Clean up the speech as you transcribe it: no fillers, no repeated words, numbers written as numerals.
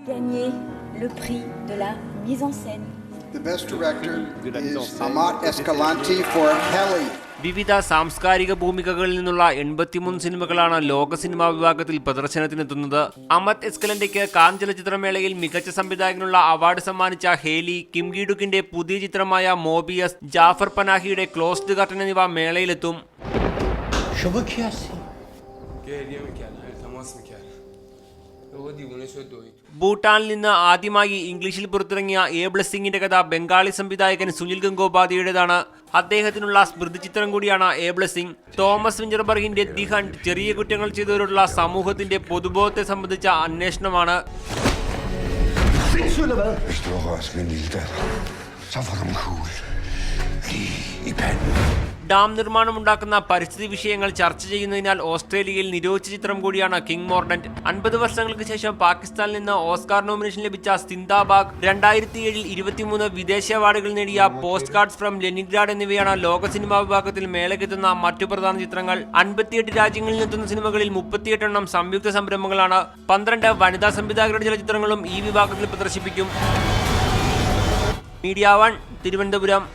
Gagné le prix de la mise en scène. The best director is Amat Escalante for Heli. വിവിധ സാംസ്കാരിക ഭൂമികകളിൽ നിന്നുള്ള 83 സിനിമകളാണ് ലോക cinema വിഭാഗത്തിൽ പ്രദർശനത്തിനെത്തുന്നത്. അമത് എസ്കലന്റെക്ക് കാൻ ചലച്ചിത്രമേളയിൽ മികച്ച സംവിധായകനുള്ള അവാർഡ് സമ്മാനിച്ച ഹേലി, കിം ഗീഡുക്കിന്റെ പുതിയ ചിത്രമായ മോബിയസ്, ജാഫർ പനാഹിയുടെ ക്ലോസ്ഡ് കർട്ടൻ എന്നിവ മേളയിലെത്തും. ഭൂട്ടാനിൽ നിന്ന് ആദ്യമായി ഇംഗ്ലീഷിൽ പുറത്തിറങ്ങിയ എ ബ്ലെസ്സിങ്ങിന്റെ കഥ ബംഗാളി സംവിധായകൻ സുനിൽ ഗംഗോപാധ്യായുടേതാണ്. അദ്ദേഹത്തിനുള്ള സ്മൃതി ചിത്രം കൂടിയാണ് എ ബ്ലെസ്സിങ്. തോമസ് വിഞ്ചർബർഗിന്റെ ദി ഹണ്ട് ചെറിയ കുറ്റങ്ങൾ ചെയ്തവരുള്ള സമൂഹത്തിന്റെ പൊതുബോധത്തെ സംബന്ധിച്ച അന്വേഷണമാണ്. ഡാം നിർമ്മാണമുണ്ടാക്കുന്ന പരിസ്ഥിതി വിഷയങ്ങൾ ചർച്ച ചെയ്യുന്നതിനാൽ ഓസ്ട്രേലിയയിൽ നിരോധിച്ച ചിത്രം കൂടിയാണ് കിങ് മോർഡന്റ്. 50 വർഷങ്ങൾക്ക് ശേഷം പാകിസ്ഥാനിൽ നിന്ന് ഓസ്കാർ നോമിനേഷൻ ലഭിച്ച സിന്ദാബാഗ്, 2007 23 വിദേശ അവാർഡുകൾ നേടിയ പോസ്റ്റ് കാർഡ്സ് ഫ്രം ലെനിൻഗ്രാഡ് എന്നിവയാണ് ലോക സിനിമാ വിഭാഗത്തിൽ മേളയ്ക്കെത്തുന്ന മറ്റു പ്രധാന ചിത്രങ്ങൾ. 58 രാജ്യങ്ങളിൽ നിന്നെത്തുന്ന സിനിമകളിൽ 38 എണ്ണം സംയുക്ത സംരംഭങ്ങളാണ്. 12 വനിതാ സംവിധായകരുടെ ചലച്ചിത്രങ്ങളും ഈ വിഭാഗത്തിൽ പ്രദർശിപ്പിക്കും. മീഡിയ 1 തിരുവനന്തപുരം.